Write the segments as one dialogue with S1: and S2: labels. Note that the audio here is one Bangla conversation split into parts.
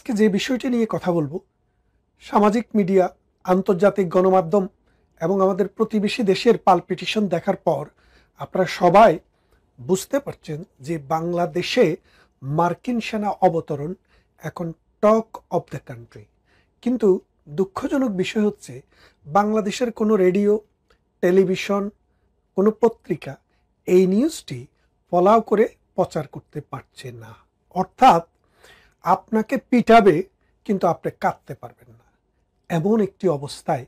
S1: আজকে যে বিষয়টি নিয়ে কথা বলবো, সামাজিক মিডিয়া, আন্তর্জাতিক গণমাধ্যম এবং আমাদের প্রতিবেশী দেশের পালপিটিশন দেখার পর আপনারা সবাই বুঝতে পারছেন যে বাংলাদেশে মার্কিন সেনা অবতরণ এখন টক অফ দ্য কান্ট্রি। কিন্তু দুঃখজনক বিষয় হচ্ছে বাংলাদেশের কোনো রেডিও, টেলিভিশন, কোনো পত্রিকা এই নিউজটি ফলাও করে প্রচার করতে পারছে না। অর্থাৎ আপনাকে পিটাবে কিন্তু আপনি কাঁদতে পারবেন না, এমন একটি অবস্থায়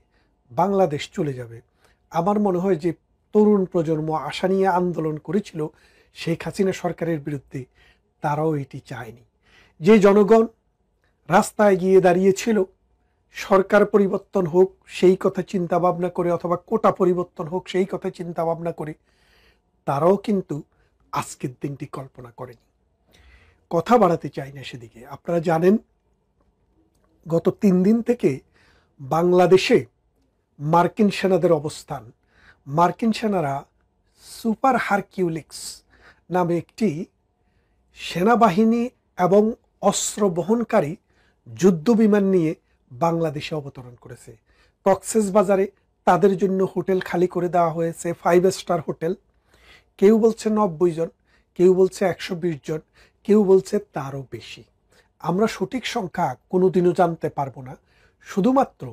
S1: বাংলাদেশ চলে যাবে। আমার মনে হয় যে তরুণ প্রজন্ম আশা নিয়ে আন্দোলন করেছিল শেখ হাসিনা সরকারের বিরুদ্ধে, তারাও এটি চায়নি। যে জনগণ রাস্তায় গিয়ে দাঁড়িয়েছিল সরকার পরিবর্তন হোক সেই কথা চিন্তা ভাবনা করে, অথবা কোটা পরিবর্তন হোক সেই কথা চিন্তা ভাবনা করে, তারাও কিন্তু আজকের দিনটি কল্পনা করেনি। কথা বাড়াতে চাই না সেদিকে। আপনারা জানেন গত 3 দিন থেকে বাংলাদেশে মার্কিন সেনাদের অবস্থান। মার্কিন সেনারা সুপার হারকিউলিক্স নামে একটি সেনাবাহিনী এবং অস্ত্র বহনকারী যুদ্ধ বিমান নিয়ে বাংলাদেশে অবতরণ করেছে। কক্সবাজারে তাদের জন্য হোটেল খালি করে দেওয়া হয়েছে, 5 স্টার হোটেল। কেউ বলছে 90 জন, কেউ বলছে 120 জন, কেউ বলছে তারও বেশি। আমরা সঠিক সংখ্যা কোনোদিনও জানতে পারবো না, শুধুমাত্র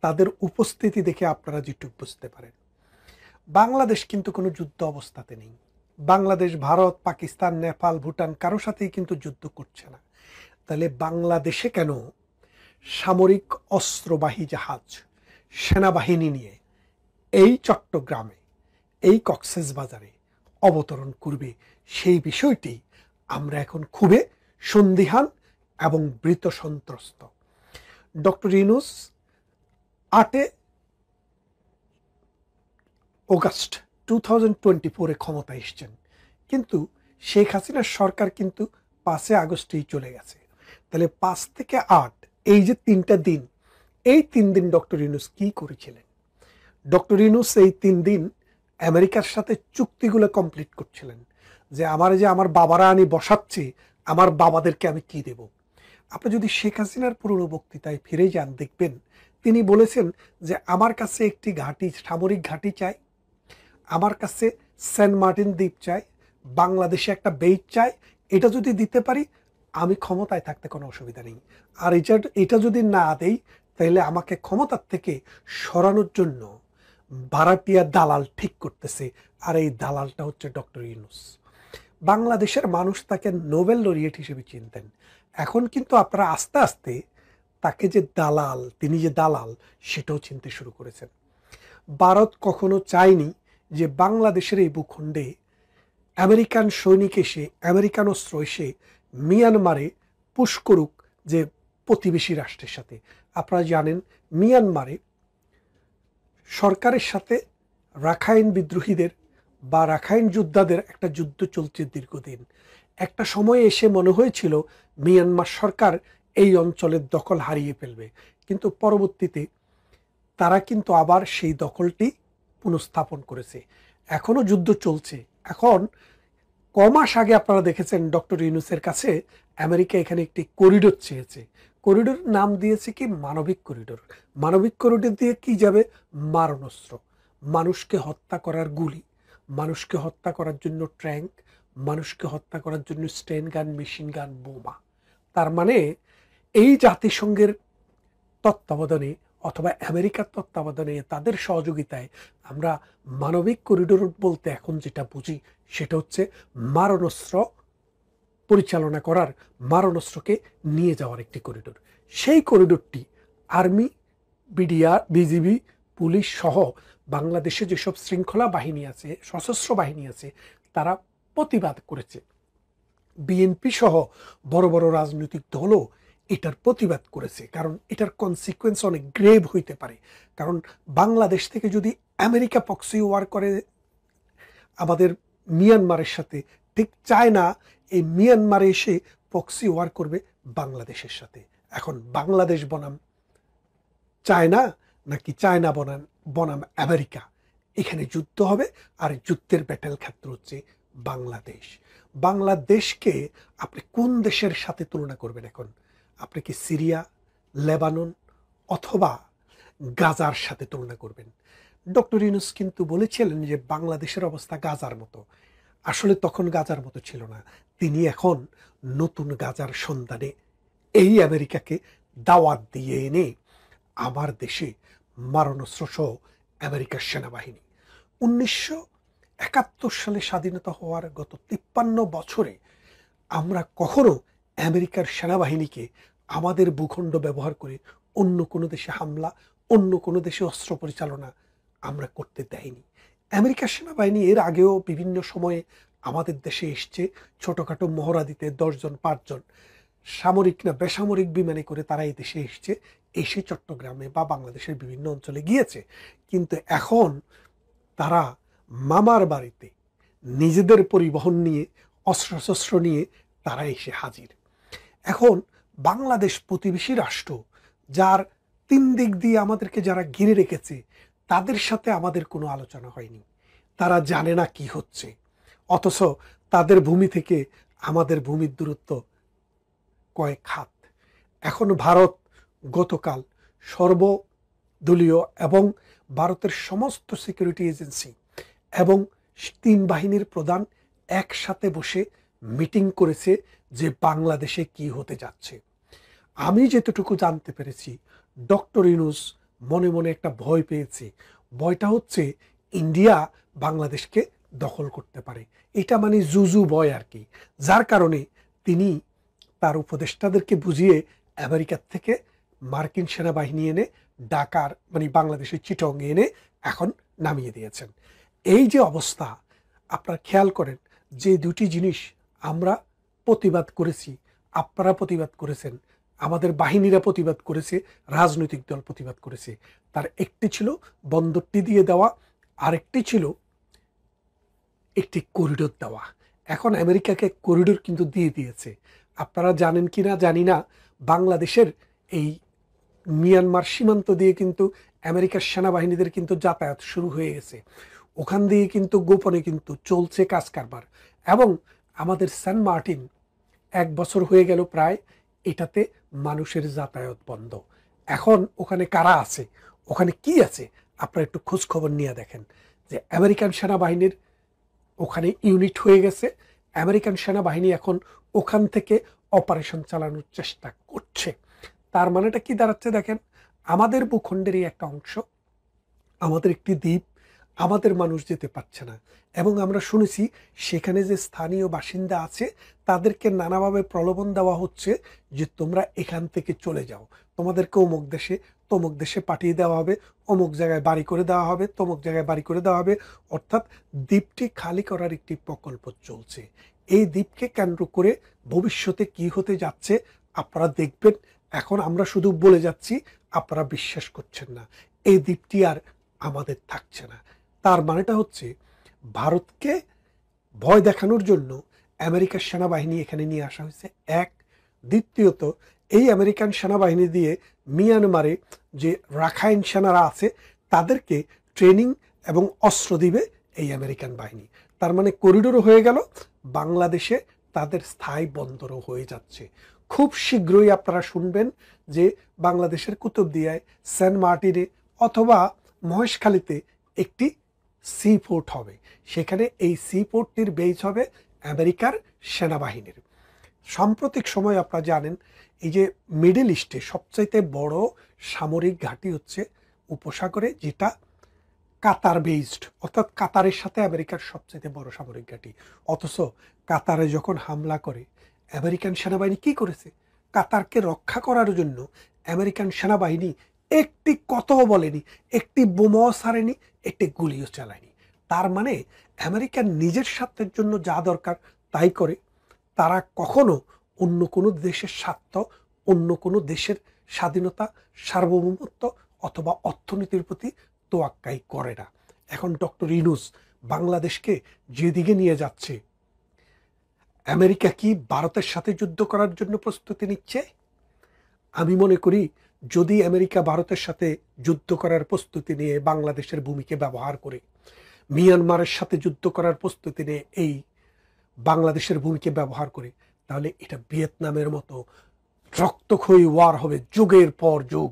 S1: তাদের উপস্থিতি দেখে আপনারা যেটুকু বুঝতে পারেন। বাংলাদেশ কিন্তু কোনো যুদ্ধ অবস্থাতে নেই। বাংলাদেশ ভারত, পাকিস্তান, নেপাল, ভুটান কারো সাথেই কিন্তু যুদ্ধ করছে না। তাহলে বাংলাদেশে কেন সামরিক অস্ত্রবাহী জাহাজ, সেনাবাহিনী নিয়ে এই চট্টগ্রামে, এই কক্সবাজারে অবতরণ করবে, সেই বিষয়টি আমরা এখন খুবই সন্দিহান এবং ভীত সন্ত্রস্ত। ডক্টর ইউনূস 8 অগাস্ট 2024 ক্ষমতায় এসছেন, কিন্তু শেখ হাসিনার সরকার কিন্তু 5 আগস্টেই চলে গেছে। তাহলে 5 থেকে 8 এই যে 3টা দিন, এই 3 দিন ডক্টর ইউনূস কি করেছিলেন? ডক্টর ইউনূস এই 3 দিন আমেরিকার সাথে চুক্তিগুলো কমপ্লিট করছিলেন, যে আমার বাবারা আমি বসাচ্ছি, আমার বাবাদেরকে আমি কি দেব। আপনি যদি শেখ হাসিনার পুরনো বক্তৃতায় ফিরে যান, দেখবেন তিনি বলেছেন যে আমার কাছে একটি ঘাঁটি, সামরিক ঘাঁটি চাই, আমার কাছে সেন্ট মার্টিন দ্বীপ চাই, বাংলাদেশে একটা বেইট চাই। এটা যদি দিতে পারি আমি ক্ষমতায় থাকতে কোনো অসুবিধা নেই। আর এটা যদি না দেই তাহলে আমাকে ক্ষমতার থেকে সরানোর জন্য ভাড়াটিয়া দালাল ঠিক করতেছে, আর এই দালালটা হচ্ছে ডক্টর ইউনূস। বাংলাদেশের মানুষ তাকে নোবেল লরিয়েট হিসেবে চিনতেন। এখন কিন্তু আপনারা আস্তে আস্তে তাকে যে দালাল, তিনি যে দালাল সেটাও চিনতে শুরু করেছেন। ভারত কখনো চায়নি যে বাংলাদেশের এই ভূখণ্ডে আমেরিকান সৈনিক এসে, আমেরিকান অস্ত্র এসে মিয়ানমারে পুশ করুক যে প্রতিবেশী রাষ্ট্রের সাথে। আপনারা জানেন মিয়ানমারে সরকারের সাথে রাখাইন বিদ্রোহীদের বা রাখাইন যোদ্ধাদের একটা যুদ্ধ চলছে দীর্ঘদিন। একটা সময় এসে মনে হয়েছিল মিয়ানমার সরকার এই অঞ্চলের দখল হারিয়ে ফেলবে, কিন্তু পরবর্তীতে তারা কিন্তু আবার সেই দখলটি পুনঃস্থাপন করেছে। এখনো যুদ্ধ চলছে। এখন কমাস আগে আপনারা দেখেছেন ডক্টর ইউনূসের কাছে আমেরিকা এখানে একটি করিডোর চেয়েছে। করিডোর নাম দিয়েছে কি মানবিক করিডোর। মানবিক করিডোর দিয়ে কি যাবে? মারণাস্ত্র, মানুষকে হত্যা করার গুলি, মানুষকে হত্যা করার জন্য ট্যাঙ্ক, মানুষকে হত্যা করার জন্য স্টেন গান, মেশিন গান, বোমা। তার মানে এই জাতিসংঘের তত্ত্বাবধানে অথবা আমেরিকার তত্ত্বাবধানে, তাদের সহযোগিতায় আমরা মানবিক করিডোর বলতে এখন যেটা বুঝি সেটা হচ্ছে মারণাস্ত্র পরিচালনা করার, মারণাস্ত্রকে নিয়ে যাওয়ার একটি করিডোর। সেই করিডোরটি আর্মি, বিজিবি, পুলিশ সহ বাংলাদেশে যেসব শৃঙ্খলা বাহিনী আছে, সশস্ত্র বাহিনী আছে, তারা প্রতিবাদ করেছে। বিএনপি সহ বড় বড় রাজনৈতিক দলও এটার প্রতিবাদ করেছে, কারণ এটার কনসিকুয়েন্স অনেক গ্রেভ হইতে পারে। কারণ বাংলাদেশ থেকে যদি আমেরিকা প্রক্সি ওয়ার করে আমাদের মিয়ানমারের সাথে, ঠিক চায় না এই মিয়ানমারে এসে প্রক্সি ওয়ার করবে বাংলাদেশের সাথে। এখন বাংলাদেশ বনাম চায়না নাকি চায়না বনাম আমেরিকা, এখানে যুদ্ধ হবে। আর যুদ্ধের ব্যাটেল ক্ষেত্র হচ্ছে বাংলাদেশ। বাংলাদেশকে আপনি কোন দেশের সাথে তুলনা করবেন? এখন আপনি কি সিরিয়া, লেবানন অথবা গাজার সাথে তুলনা করবেন? ডক্টর ইউনূস কিন্তু বলেছিলেন যে বাংলাদেশের অবস্থা গাজার মতো। আসলে তখন গাজার মতো ছিল না। তিনি এখন নতুন গাজার সন্ধানে এই আমেরিকাকে দাওয়াত দিয়ে এনে আমার দেশে মারণাস্ত্র সহ আমেরিকার সেনাবাহিনী 1971 সালে স্বাধীনতা হওয়ার গত 53 বছরে আমরা কখনো আমেরিকার সেনাবাহিনীকে আমাদের ভূখণ্ড ব্যবহার করে অন্য কোনো দেশে হামলা, অন্য কোনো দেশে অস্ত্র পরিচালনা আমরা করতে দেয়নি। আমেরিকার সেনাবাহিনী এর আগেও বিভিন্ন সময়ে আমাদের দেশে এসছে ছোটোখাটো মহড়া দিতে, 10 জন 5 জন সামরিক না বেসামরিক বিমানে করে তারা এই দেশে এসছে, এসে চট্টগ্রামে বা বাংলাদেশের বিভিন্ন অঞ্চলে গিয়েছে। কিন্তু এখন তারা মামার বাড়িতে নিজেদের পরিবহন নিয়ে, অস্ত্রশস্ত্র নিয়ে তারা এসে হাজির। এখন বাংলাদেশ প্রতিবেশী রাষ্ট্র, যার 3 দিক দিয়ে আমাদেরকে যারা ঘিরে রেখেছে, তাদের সাথে আমাদের কোনো আলোচনা হয়নি। তারা জানে না কি হচ্ছে, অথচ তাদের ভূমি থেকে আমাদের ভূমির দূরত্ব কয়েক হাত। এখন ভারত গতকাল সর্বদলীয় এবং ভারতের সমস্ত সিকিউরিটি এজেন্সি এবং 3 বাহিনীর প্রধান একসাথে বসে মিটিং করেছে যে বাংলাদেশে কি হতে যাচ্ছে। আমি যেতটুকু জানতে পেরেছি, ডক্টর ইউনূস মনে মনে একটা ভয় পেয়েছে। ভয়টা হচ্ছে ইন্ডিয়া বাংলাদেশকে দখল করতে পারে। এটা মানে জুজু ভয় আর কি। যার কারণে তিনি তার উপদেষ্টাদেরকে বুঝিয়ে আমেরিকার থেকে মার্কিন সেনাবাহিনী এনে ঢাকার মানে বাংলাদেশের চিটং এনে এখন নামিয়ে দিয়েছেন। এই যে অবস্থা, আপনারা খেয়াল করেন যে দুটি জিনিস আমরা প্রতিবাদ করেছি, আপনারা প্রতিবাদ করেছেন, আমাদের বাহিনীরা প্রতিবাদ করেছে, রাজনৈতিক দল প্রতিবাদ করেছে। তার একটি ছিল বন্দরটি দিয়ে দেওয়া, আরেকটি ছিল একটি করিডোর দেওয়া। এখন আমেরিকাকে করিডোর কিন্তু দিয়ে দিয়েছে। আপনারা জানেন কি না জানি না, বাংলাদেশের এই মিয়ানমার সীমান্ত দিয়ে কিন্তু আমেরিকার সেনাবাহিনীদের কিন্তু যাতায়াত শুরু হয়ে গেছে। ওখান দিয়ে কিন্তু গোপনে কিন্তু চলছে কাজ কারবার। এবং আমাদের সেন্ট মার্টিন 1 বছর হয়ে গেল প্রায়, এটাতে মানুষের যাতায়াত বন্ধ। এখন ওখানে কারা আছে, ওখানে কি আছে, আপনারা একটু খোঁজ খবর নিয়ে দেখেন যে আমেরিকান সেনাবাহিনীর ওখানে ইউনিট হয়ে গেছে। আমেরিকান সেনাবাহিনী এখন ওখান থেকে অপারেশন চালানোর চেষ্টা করছে। তার মানেটা কি দাঁড়াচ্ছে দেখেন, আমাদের ভূখণ্ডেরই একটা অংশ, আমাদের একটি দ্বীপ, আমাদের মানুষ যেতে পারছে না। এবং আমরা শুনেছি সেখানে যে স্থানীয় বাসিন্দা আছে তাদেরকে নানাভাবে প্রলোভন দেওয়া হচ্ছে যে তোমরা এখান থেকে চলে যাও, তোমাদেরকে অমুক দেশে তমুক দেশে পাঠিয়ে দেওয়া হবে, অমুক জায়গায় বাড়ি করে দেওয়া হবে, তমুক জায়গায় বাড়ি করে দেওয়া হবে। অর্থাৎ দ্বীপটি খালি করার একটি প্রকল্প চলছে। এই দ্বীপকে কেন্দ্র করে ভবিষ্যতে কি হতে যাচ্ছে আপনারা দেখবেন। এখন আমরা শুধু বলে যাচ্ছি, আপনারা বিশ্বাস করছেন না। এই দ্বীপটি আর আমাদের থাকছে না। তার মানেটা হচ্ছে ভারতকে ভয় দেখানোর জন্য আমেরিকার সেনাবাহিনী এখানে নিয়ে আসা হয়েছে, এক। দ্বিতীয়ত, এই আমেরিকান সেনাবাহিনী দিয়ে মিয়ানমারে যে রাখাইন সেনারা আছে তাদেরকে ট্রেনিং এবং অস্ত্র দিবে এই আমেরিকান বাহিনী। তার মানে করিডোরও হয়ে গেল, বাংলাদেশে তাদের স্থায়ী বন্দরও হয়ে যাচ্ছে। খুব শীঘ্রই আপনারা শুনবেন যে বাংলাদেশের কুতুবদিয়ায়, সেন্ট মার্টিনে অথবা মহেশখালীতে একটি সি পোর্ট হবে। সেখানে এই সি পোর্টটির বেস হবে আমেরিকার সেনাবাহিনীর। সাম্প্রতিক সময় আপনারা জানেন এই যে মিডল ইস্টে সবচাইতে বড় সামরিক ঘাঁটি হচ্ছে উপসাগরে, যেটা কাতার বেসড, অর্থাৎ কাতারের সাথে আমেরিকার সবচাইতে বড় সামরিক ঘাঁটি। অথচ কাতারে যখন হামলা করে আমেরিকান সেনাবাহিনী কি করেছে, কাতারকে রক্ষা করার জন্য আমেরিকান সেনাবাহিনী একটি কথাও বলেনি, একটি বোমাও ছাড়েনি, একটি গুলিও চালায়নি। তার মানে আমেরিকার নিজের স্বার্থের জন্য যা দরকার তাই করে। তারা কখনো অন্য কোনো দেশের স্বার্থ, অন্য কোনো দেশের স্বাধীনতা, সার্বভৌমত্ব অথবা অর্থনীতির প্রতি তোয়াক্কাই করে না। এখন ডক্টর ইউনূস বাংলাদেশকে যেদিকে নিয়ে যাচ্ছে, আমেরিকা কি ভারতের সাথে যুদ্ধ করার জন্য প্রস্তুতি নিচ্ছে? আমি মনে করি যদি আমেরিকা ভারতের সাথে যুদ্ধ করার প্রস্তুতি নিয়ে বাংলাদেশের ভূমিকে ব্যবহার করে, মিয়ানমারের সাথে যুদ্ধ করার প্রস্তুতি নিয়ে এই বাংলাদেশের ভূমিকে ব্যবহার করে, তাহলে এটা ভিয়েতনামের মতো রক্তক্ষয়ী ওয়ার হবে, যুগের পর যুগ,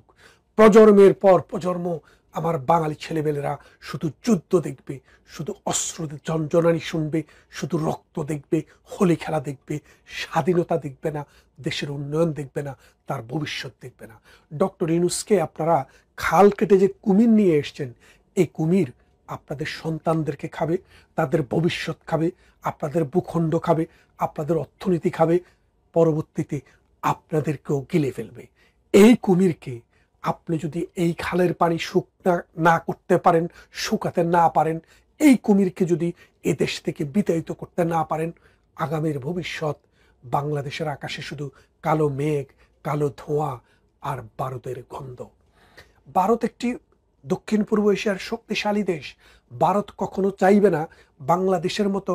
S1: প্রজন্মের পর প্রজন্ম আমার বাঙালি ছেলেমেয়েরা শুধু যুদ্ধ দেখবে, শুধু অস্ত্র জনজনানি শুনবে, শুধু রক্ত দেখবে, হোলি খেলা দেখবে, স্বাধীনতা দেখবে না, দেশের উন্নয়ন দেখবে না, তার ভবিষ্যৎ দেখবে না। ডক্টর ইউনূসকে আপনারা খাল কেটে যে কুমির নিয়ে এসছেন, এই কুমির আপনাদের সন্তানদেরকে খাবে, তাদের ভবিষ্যৎ খাবে, আপনাদের ভূখণ্ড খাবে, আপনাদের অর্থনীতি খাবে, পরবর্তীতে আপনাদেরকেও গিলে ফেলবে। এই কুমিরকে আপনি যদি এই খালের পানি শুকনা না করতে পারেন, শুকাতে না পারেন, এই কুমিরকে যদি এ দেশ থেকে বিতাড়িত করতে না পারেন, আগামীর ভবিষ্যৎ বাংলাদেশের আকাশে শুধু কালো মেঘ, কালো ধোঁয়া আর বারুদের গন্ধ। ভারত একটি দক্ষিণ পূর্ব এশিয়ার শক্তিশালী দেশ। ভারত কখনো চাইবে না বাংলাদেশের মতো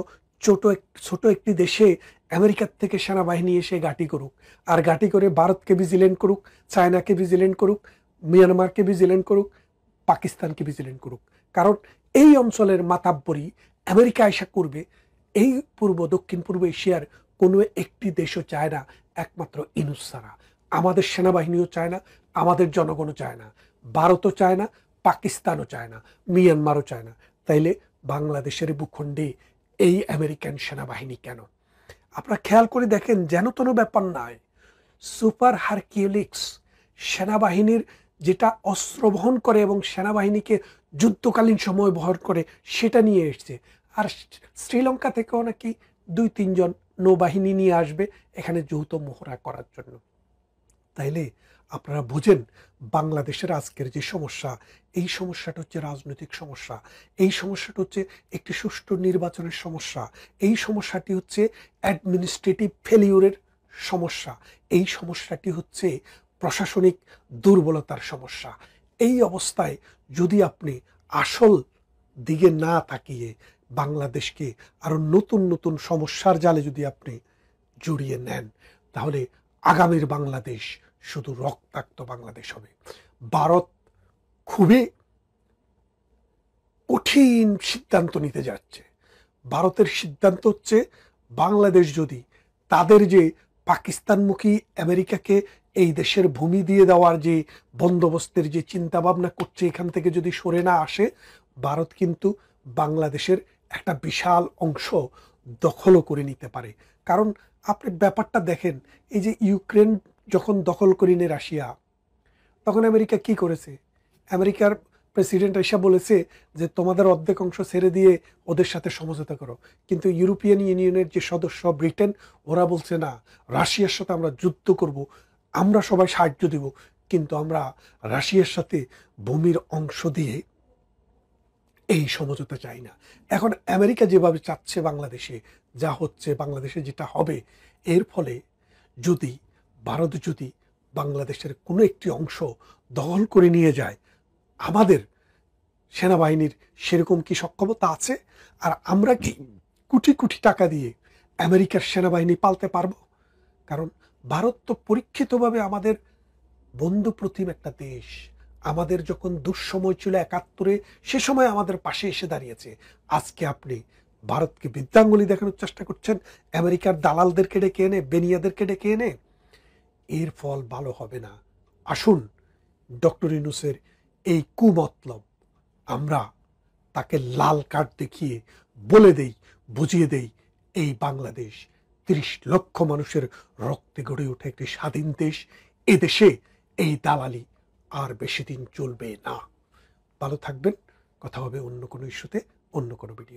S1: ছোট একটি দেশে আমেরিকার থেকে সেনাবাহিনী এসে ঘাঁটি করুক, আর ঘাঁটি করে ভারতকে ভিজিলেন্ট করুক, চায়নাকে ভিজিলেন্ট করুক, মিয়ানমারকে ভিজিলেন্ট করুক, পাকিস্তানকে ভিজিলেন্ট করুক। কারণ এই অঞ্চলের মাতাব্বরি আমেরিকা আশা করবে, এই দক্ষিণ পূর্ব এশিয়ার কোনো একটি দেশও চায় না একমাত্র ইউনূস ছাড়া। আমাদের সেনাবাহিনীও চায় না, আমাদের জনগণও চায় না, ভারতও চায় না, পাকিস্তানও চায় না, মিয়ানমারও চায় না। তাইলে বাংলাদেশের ভূখণ্ডে এই আমেরিকান সেনাবাহিনী কেন? আপনারা খেয়াল করে দেখেন, যেন তেন ব্যাপার নয়। সুপার হারকিউলিক্স সেনাবাহিনীর যেটা অস্ত্র বহন করে এবং সেনাবাহিনীকে যুদ্ধকালীন সময় বহন করে, সেটা নিয়ে এসছে। আর শ্রীলঙ্কা থেকেও নাকি 2-3 জন নৌবাহিনী নিয়ে আসবে এখানে যৌথ মহড়া করার জন্য। তাইলে আপনারা বুঝেন বাংলাদেশের আজকের যে সমস্যা, এই সমস্যাটা হচ্ছে রাজনৈতিক সমস্যা, এই সমস্যাটা হচ্ছে একটি সুষ্ঠু নির্বাচনের সমস্যা, এই সমস্যাটি হচ্ছে অ্যাডমিনিস্ট্রেটিভ ফেলিউরের সমস্যা, এই সমস্যাটি হচ্ছে প্রশাসনিক দুর্বলতার সমস্যা। এই অবস্থায় যদি আপনি আসল দিকে না তাকিয়ে বাংলাদেশকে আরো নতুন নতুন সমস্যার জালে যদি আপনি জড়িয়ে নেন, তাহলে আগামীর বাংলাদেশ শুধু রক্তাক্ত বাংলাদেশ হবে। ভারত খুবই কঠিন সিদ্ধান্ত নিতে যাচ্ছে। ভারতের সিদ্ধান্ত হচ্ছে, বাংলাদেশ যদি তাদের যে পাকিস্তানমুখী আমেরিকাকে এই দেশের ভূমি দিয়ে দেওয়ার যে বন্দোবস্তের যে চিন্তা ভাবনা করছে, এখান থেকে যদি সরে না আসে, ভারত কিন্তু বাংলাদেশের একটা বিশাল অংশ দখলও করে নিতে পারে। কারণ আপনি ব্যাপারটা দেখেন, এই যে ইউক্রেন যখন দখল করে নিয়ে রাশিয়া, তখন আমেরিকা কি করেছে? আমেরিকার প্রেসিডেন্ট এসে বলেছে যে তোমাদের অর্ধেক অংশ ছেড়ে দিয়ে ওদের সাথে সমঝোতা করো। কিন্তু ইউরোপিয়ান ইউনিয়নের যে সদস্য ব্রিটেন, ওরা বলছে না, রাশিয়ার সাথে আমরা যুদ্ধ করব, আমরা সবাই সাহায্য দিব, কিন্তু আমরা রাশিয়ার সাথে ভূমির অংশ দিয়ে এই সমঝোতা চাই না। এখন আমেরিকা যেভাবে চাচ্ছে বাংলাদেশে যা হচ্ছে, বাংলাদেশে যেটা হবে, এর ফলে যদি ভারত যদি বাংলাদেশের কোনো একটি অংশ দখল করে নিয়ে যায়, আমাদের সেনাবাহিনীর সেরকম কি সক্ষমতা আছে? আর আমরা কি কোটি কোটি টাকা দিয়ে আমেরিকার সেনাবাহিনী পালতে পারবো? কারণ ভারত তো পরীক্ষিতভাবে আমাদের বন্ধু প্রতিম একটা দেশ। আমাদের যখন দুঃসময় ছিল 71-এ, সে সময় আমাদের পাশে এসে দাঁড়িয়েছে। আজকে আপনি ভারতকে বৃদ্ধাঙ্গুলি দেখানোর চেষ্টা করছেন, আমেরিকার দালালদেরকে ডেকে এনে, বেনিয়াদেরকে ডেকে এনে। এর ফল ভালো হবে না। আসুন ডক্টর ইউনূসের এই কুমতলব আমরা তাকে লাল কার্ড দেখিয়ে বলে দেই, বুঝিয়ে দেই, এই বাংলাদেশ 30 লক্ষ মানুষের রক্তে গড়ে ওঠে একটি স্বাধীন দেশ। এ দেশে এই দালালি আর বেশি দিন চলবে না। ভালো থাকবেন। কথা হবে অন্য কোনো ইস্যুতে, অন্য কোনো ভিডিও।